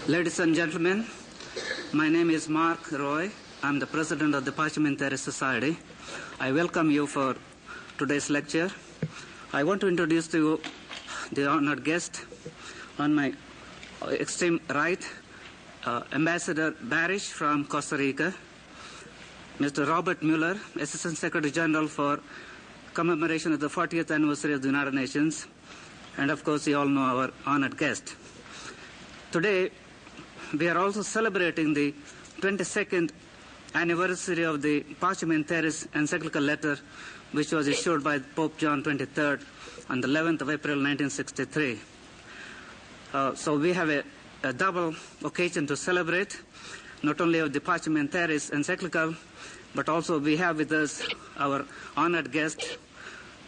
Ladies and gentlemen, my name is Mark Roy. I'm the president of the Parliamentary Society. I welcome you for today's lecture. I want to introduce to you the honored guest on my extreme right, Ambassador Barish from Costa Rica, Mr. Robert Mueller, Assistant Secretary General for commemoration of the 40th anniversary of the United Nations, and of course you all know our honored guest. Today we are also celebrating the 22nd anniversary of the Parliamentaris encyclical letter, which was issued by Pope John XXIII on the 11th of April 1963. So we have a double occasion to celebrate, not only of the Parliamentaris encyclical, but also we have with us our honored guest,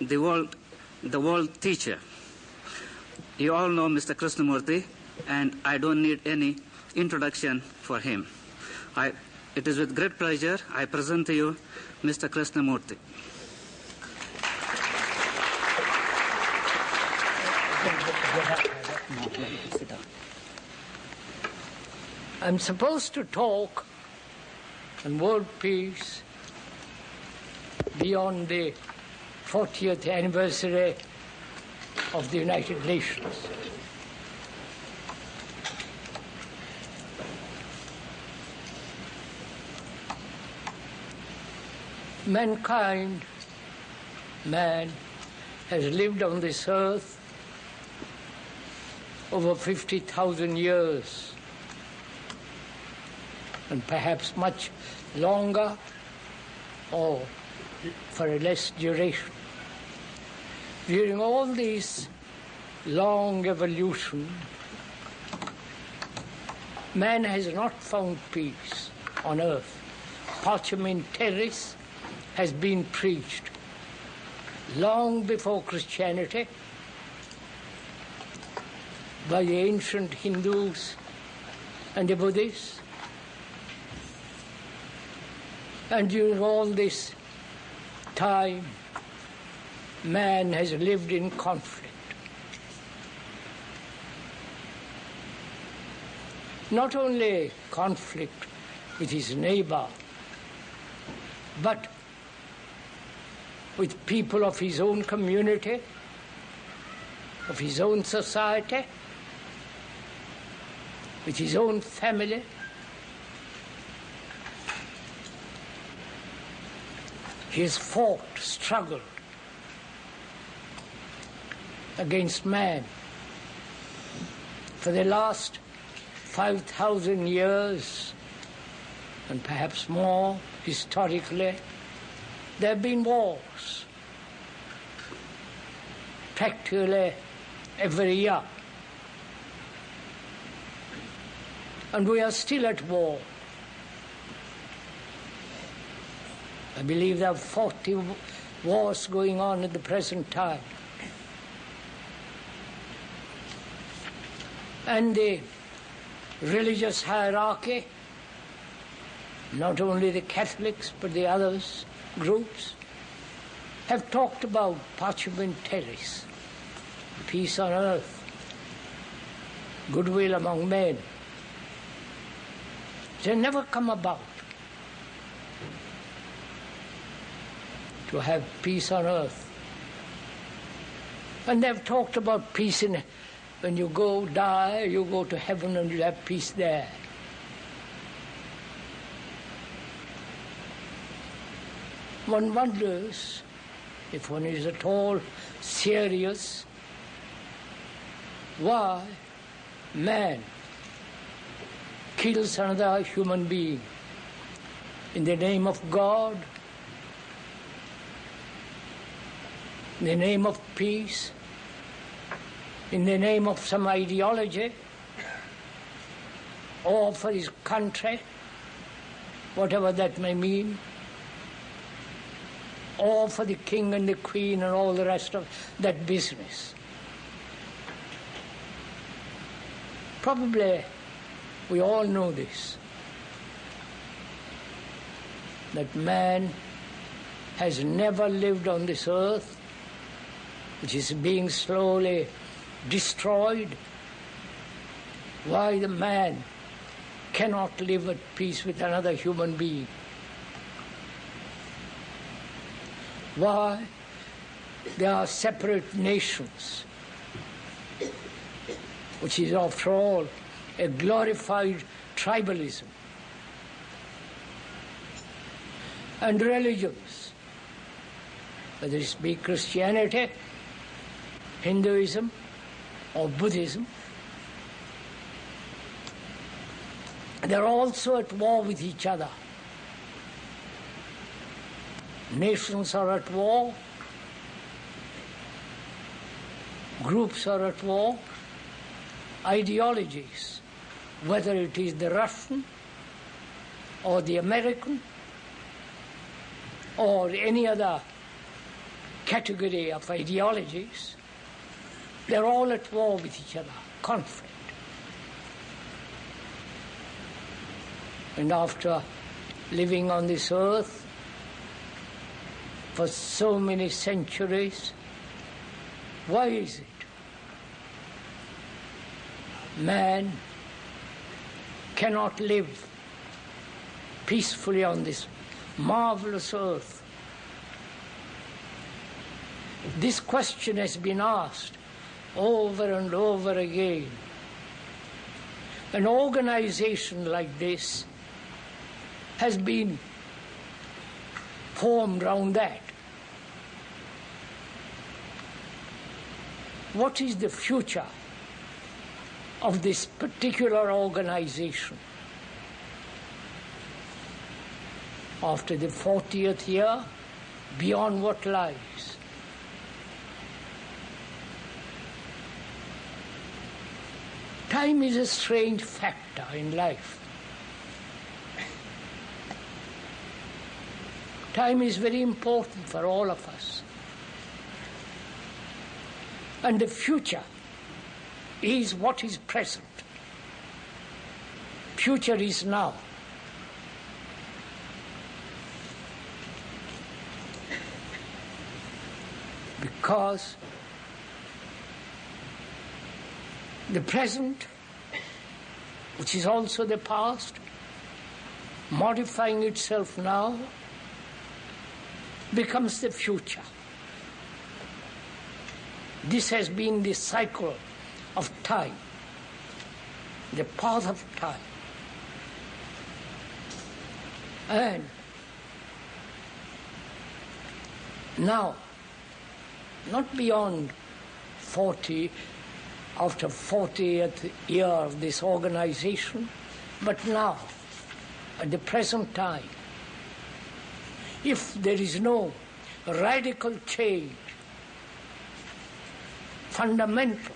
the world teacher. You all know Mr. Krishnamurti, and I don't need any introduction for him. It is with great pleasure I present to you Mr. Krishnamurti. I'm supposed to talk on world peace beyond the 40th anniversary of the United Nations. Mankind, man, has lived on this earth over 50,000 years, and perhaps much longer or for a less duration. During all this long evolution, man has not found peace on earth. Pacem terris has been preached long before Christianity by the ancient Hindus and the Buddhists. And during all this time, man has lived in conflict. Not only conflict with his neighbor, but with people of his own community, of his own society, with his own family. He has fought, struggled against man. For the last 5,000 years, and perhaps more historically, there have been wars, practically every year. And we are still at war. I believe there are 40 wars going on at the present time. And the religious hierarchy, not only the Catholics but the others, groups, have talked about pacem terris, peace on earth, goodwill among men. They never come about to have peace on earth. And they've talked about peace in, when you die, you go to heaven and you have peace there. One wonders, if one is at all serious, why man kills another human being in the name of God, in the name of peace, in the name of some ideology, or for his country, whatever that may mean, or for the king and the queen and all the rest of that business. Probably we all know this, that man has never lived on this earth, which is being slowly destroyed, why the man cannot live at peace with another human being. Why there are separate nations, which is after all a glorified tribalism, and religions, whether it be Christianity, Hinduism, or Buddhism, they're also at war with each other. Nations are at war, groups are at war, ideologies, whether it is the Russian or the American or any other category of ideologies, they're all at war with each other, conflict. And after living on this earth for so many centuries, why is it man cannot live peacefully on this marvelous earth? This question has been asked over and over again. An organization like this has been formed around that. What is the future of this particular organization? After the 40th year, beyond what lies? Time is a strange factor in life. Time is very important for all of us. And the future is what is present. Future is now. Because the present, which is also the past, modifying itself now, becomes the future. This has been the cycle of time, the path of time. And now, not beyond 40, after 40th year of this organization, but now, at the present time, if there is no radical change, fundamental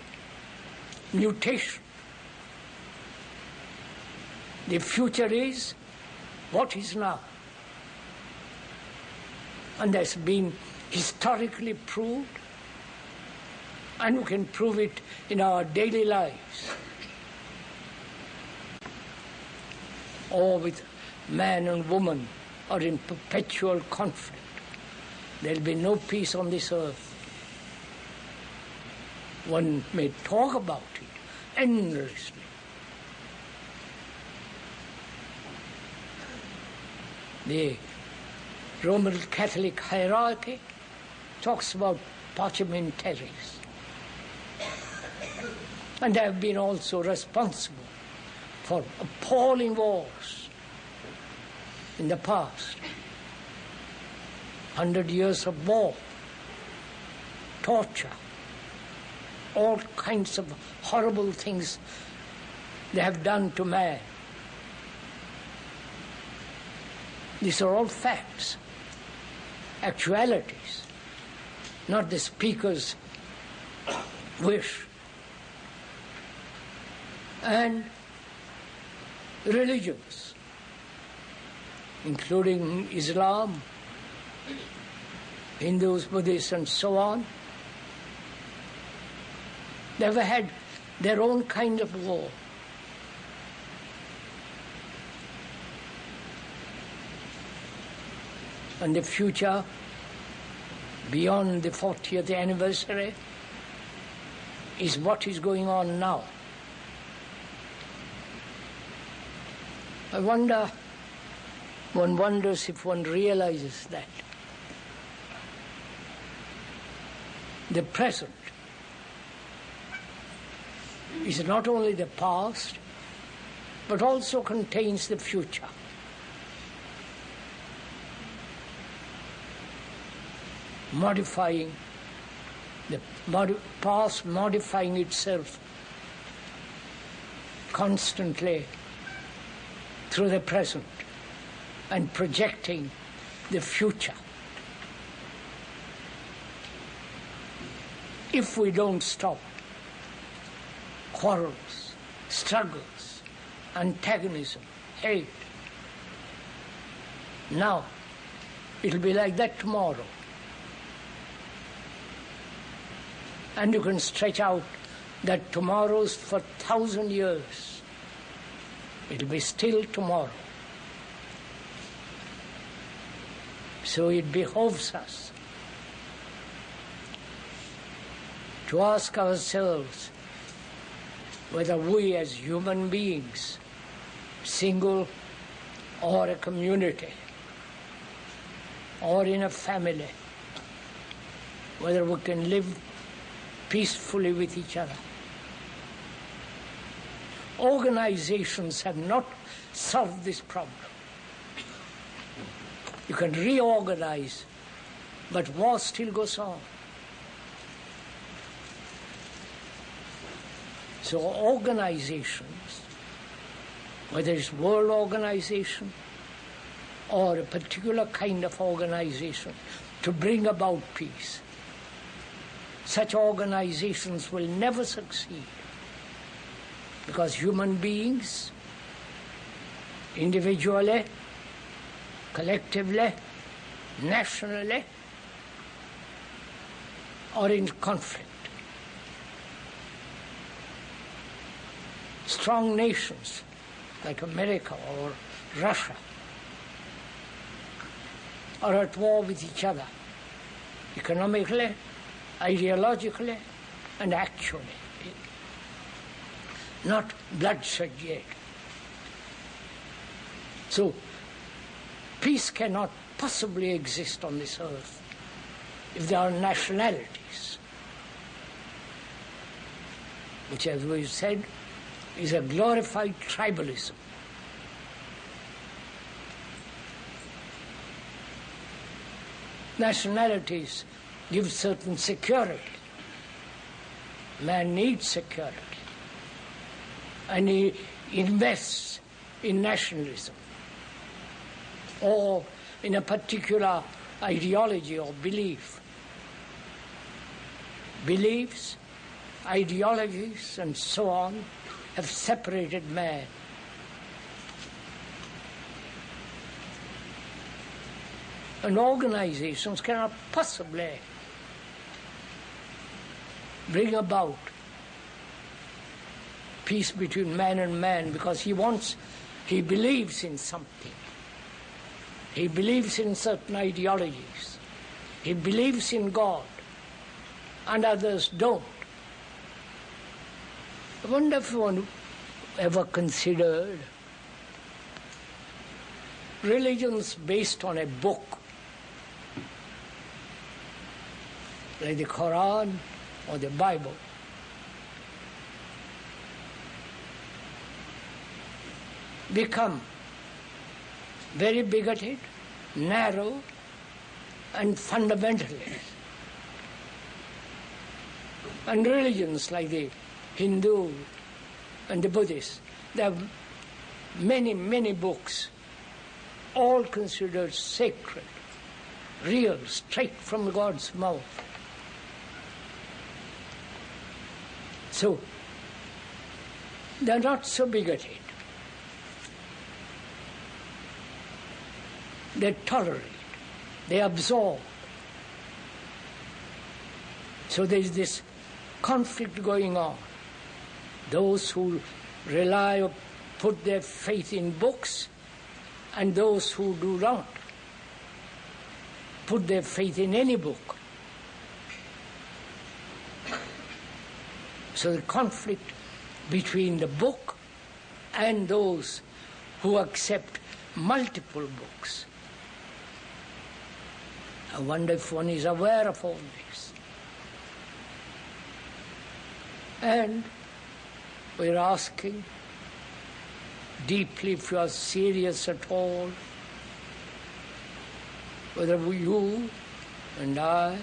mutation, the future is what is now. And that's been historically proved, and we can prove it in our daily lives, or with man and woman are in perpetual conflict. There will be no peace on this earth. One may talk about it endlessly. The Roman Catholic hierarchy talks about pacem in terris. And they have been also responsible for appalling wars in the past. 100 years of war, torture, all kinds of horrible things they have done to man. These are all facts, actualities, not the speaker's wish. And religions, including Islam, Hindus, Buddhists, and so on, they've had their own kind of war. And the future, beyond the 40th anniversary, is what is going on now. One wonders if one realizes that the present is not only the past, but also contains the future. Modifying the past, modifying itself constantly through the present and projecting the future. If we don't stop quarrels, struggles, antagonism, hate, now it'll be like that tomorrow. And you can stretch out that tomorrows for 1,000 years. It'll be still tomorrow. So it behoves us to ask ourselves whether we as human beings, single or a community, or in a family, whether we can live peacefully with each other. Organizations have not solved this problem. You can reorganize, but war still goes on. So organizations, whether it's world organization or a particular kind of organization to bring about peace, such organizations will never succeed because human beings, individually, collectively, nationally, are in conflict. Strong nations like America or Russia are at war with each other, economically, ideologically, and actually. Not bloodshed yet. So, peace cannot possibly exist on this earth if there are nationalities, which, as we've said, is a glorified tribalism. Nationalities give certain security. Man needs security. And he invests in nationalism or in a particular ideology or belief. Beliefs, ideologies, and so on have separated man. And organizations cannot possibly bring about peace between man and man because he believes in something. He believes in certain ideologies. He believes in God, and others don't. I wonder if one ever considered religions based on a book, like the Quran or the Bible. Become very bigoted, narrow, and fundamentalist. And religions like the Hindu and the Buddhist, they have many, many books, all considered sacred, real, straight from God's mouth. So, they're not so bigoted. They tolerate, they absorb. So there's this conflict going on. Those who rely or put their faith in books, and those who do not put their faith in any book. So the conflict between the book and those who accept multiple books. I wonder if one is aware of all this. And we're asking deeply, if you are serious at all, whether you and I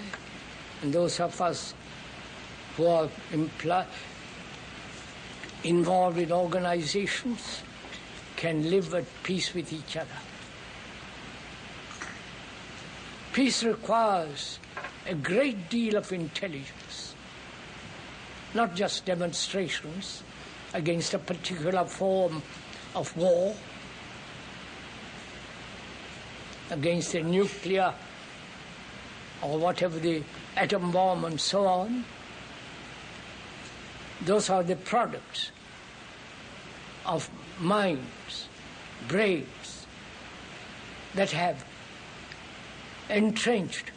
and those of us who are involved in organizations can live at peace with each other. Peace requires a great deal of intelligence, not just demonstrations against a particular form of war, against a nuclear or whatever, the atom bomb and so on. Those are the products of minds, brains that have entrenched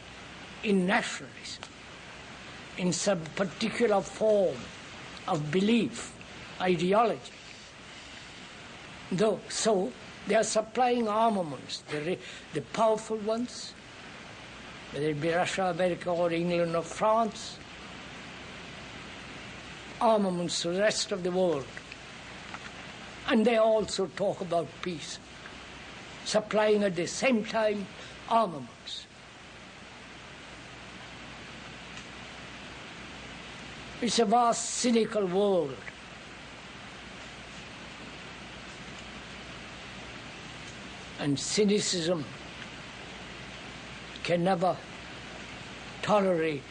in nationalism, in some particular form of belief, ideology. So they are supplying armaments, the powerful ones, whether it be Russia, America, or England, or France, armaments to the rest of the world. And they also talk about peace, supplying at the same time armaments. It's a vast, cynical world. And cynicism can never tolerate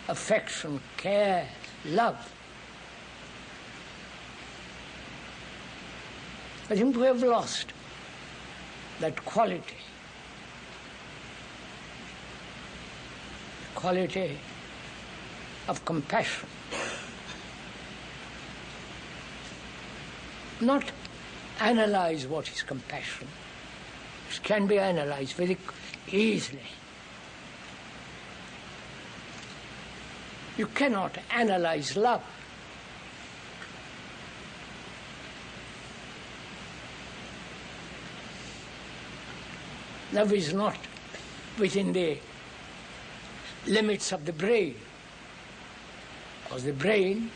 affection, care, love. I think we have lost that quality. The quality of compassion. Not analyze what is compassion. It can be analyzed very easily. You cannot analyze love. Love is not within the limits of the brain, because the brain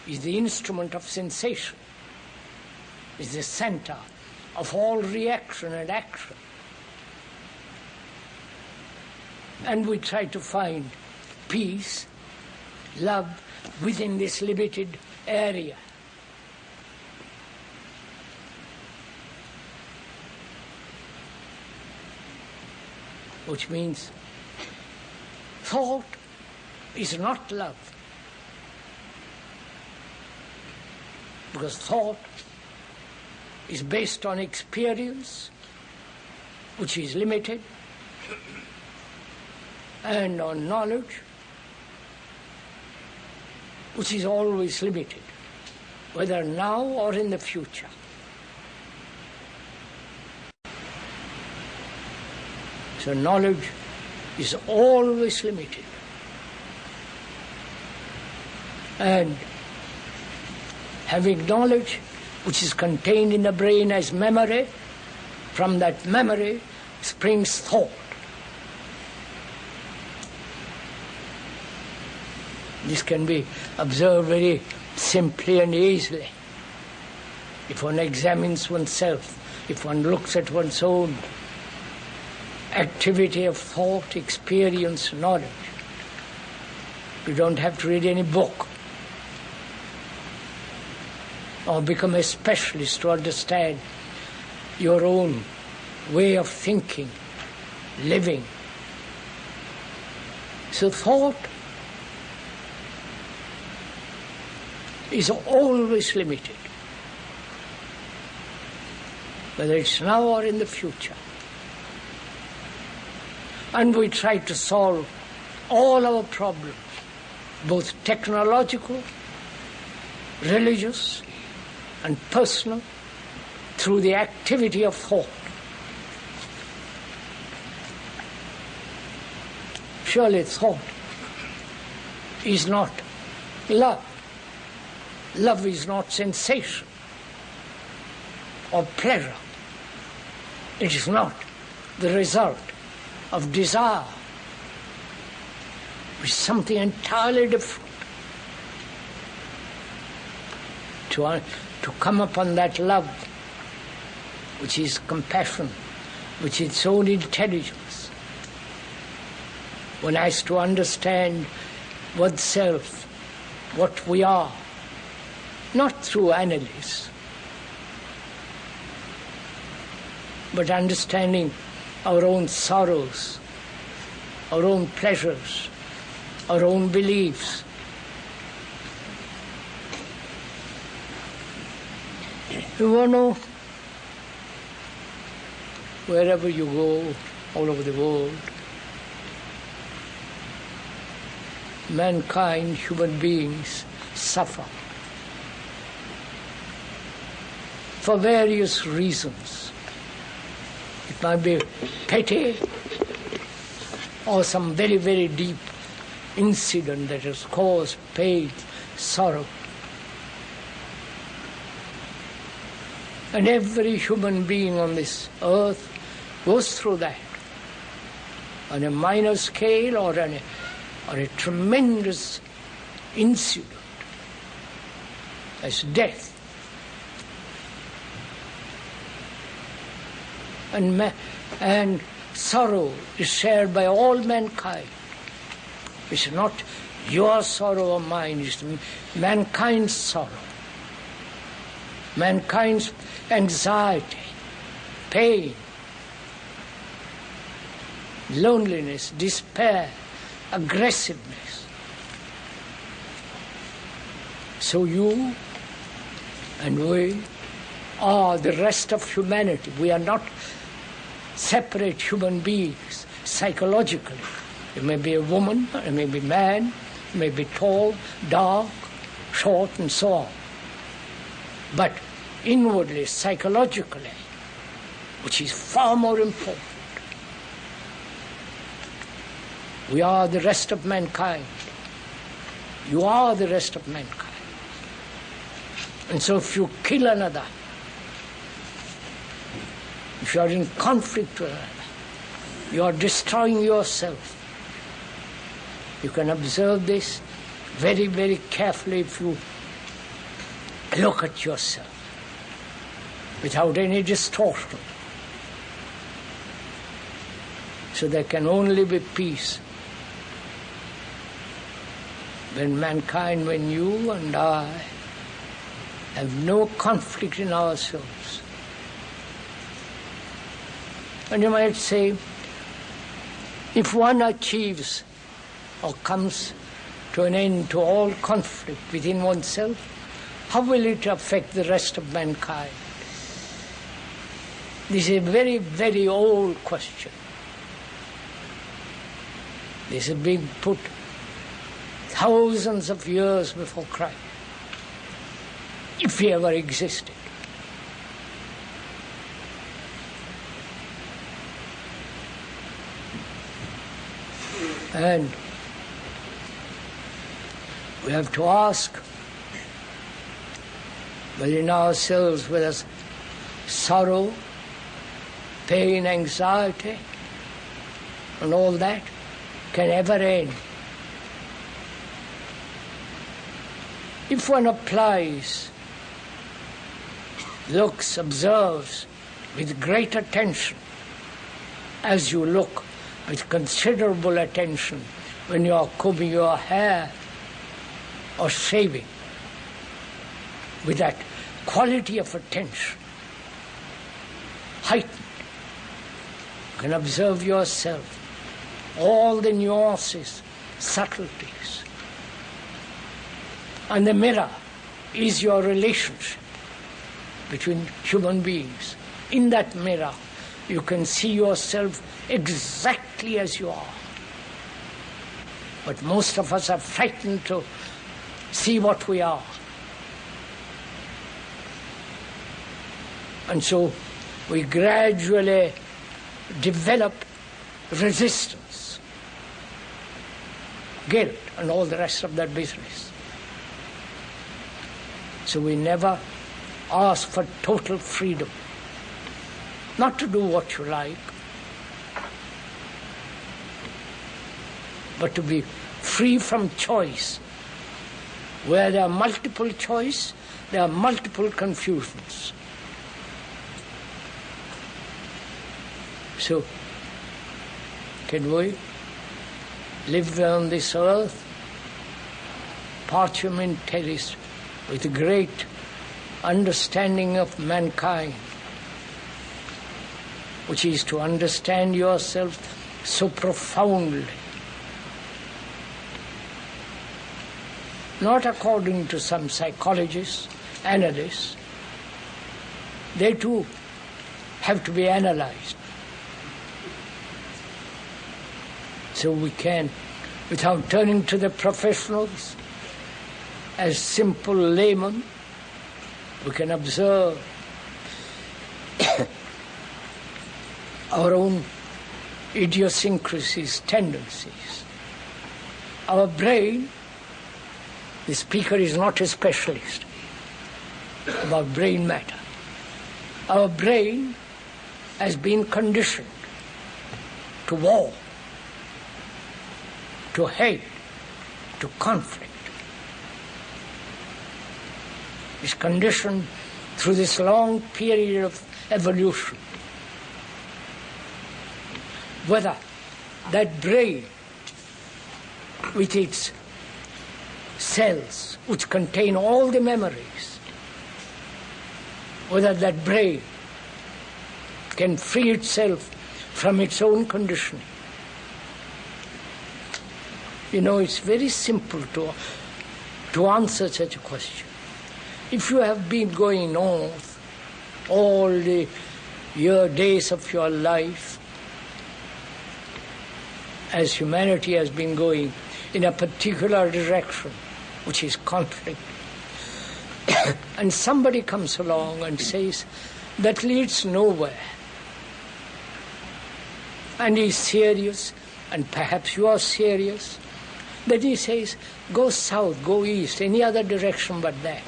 is the instrument of sensation, is the center of all reaction and action. And we try to find peace, love within this limited area. Which means thought is not love. Because thought is based on experience, which is limited, and on knowledge, which is always limited, whether now or in the future. So knowledge is always limited. And having knowledge, which is contained in the brain as memory, from that memory springs thought. This can be observed very simply and easily. If one examines oneself, if one looks at one's own activity of thought, experience, knowledge, you don't have to read any book or become a specialist to understand your own way of thinking, living. So thought is always limited, whether it's now or in the future. And we try to solve all our problems, both technological, religious, and personal, through the activity of thought. Surely thought is not love. Love is not sensation or pleasure. It is not the result of desire. It's something entirely different. To come upon that love, which is compassion, which is its own intelligence. One has to understand oneself, what we are, not through analysis, but understanding our own sorrows, our own pleasures, our own beliefs. You want to know, wherever you go, all over the world, mankind, human beings, suffer for various reasons. It might be petty or some very, very deep incident that has caused pain, sorrow. And every human being on this earth goes through that on a minor scale or a tremendous incident as death. And sorrow is shared by all mankind. It's not your sorrow or mine, it's mankind's sorrow. Mankind's anxiety, pain, loneliness, despair, aggressiveness. So you and we are the rest of humanity. We are not separate human beings psychologically. You may be a woman, you may be a man, you may be tall, dark, short, and so on. But inwardly, psychologically, which is far more important, we are the rest of mankind. You are the rest of mankind. And so if you kill another, if you are in conflict with another, you are destroying yourself. You can observe this very, very carefully if you look at yourself without any distortion. So there can only be peace when mankind, when you and I have no conflict in ourselves. And you might say, if one achieves or comes to an end to all conflict within oneself, how will it affect the rest of mankind? This is a very, very old question. This has been put thousands of years before Christ, if he ever existed. And we have to ask within ourselves whether sorrow, pain, anxiety, and all that can ever end. If one applies, looks, observes with great attention, as you look with considerable attention when you are combing your hair or shaving, with that quality of attention heightened, you can observe yourself, all the nuances, subtleties. And the mirror is your relationship between human beings. In that mirror, you can see yourself exactly as you are. But most of us are frightened to see what we are. And so we gradually develop resistance, guilt, and all the rest of that business. So we never ask for total freedom. not to do what you like, but to be free from choice. Where there are multiple choice, there are multiple confusions. So, can we live on this earth, parchment terrace, with a great understanding of mankind, which is to understand yourself so profoundly, not according to some psychologists, analysts. They too have to be analyzed. So we can, without turning to the professionals, as simple laymen, we can observe our own idiosyncrasies, tendencies. Our brain, the speaker is not a specialist about brain matter. Our brain has been conditioned to war, to hate, to conflict. It's conditioned through this long period of evolution. Whether that brain, with its cells which contain all the memories, whether that brain can free itself from its own conditioning. You know, it's very simple to answer such a question. If you have been going north all the days of your life, as humanity has been going in a particular direction, which is conflict, and somebody comes along and says, that leads nowhere, and he's serious, and perhaps you are serious, then he says, go south, go east, any other direction but that.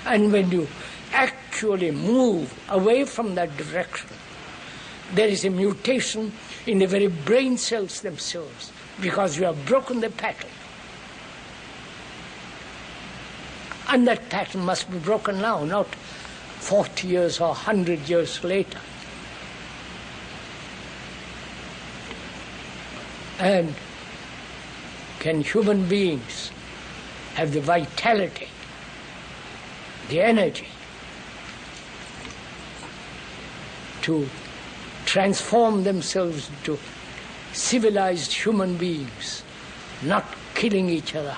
And when you actually move away from that direction, there is a mutation in the very brain cells themselves, because you have broken the pattern. And that pattern must be broken now, not 40 years or 100 years later. And can human beings have the vitality, the energy to transform themselves into civilized human beings, not killing each other?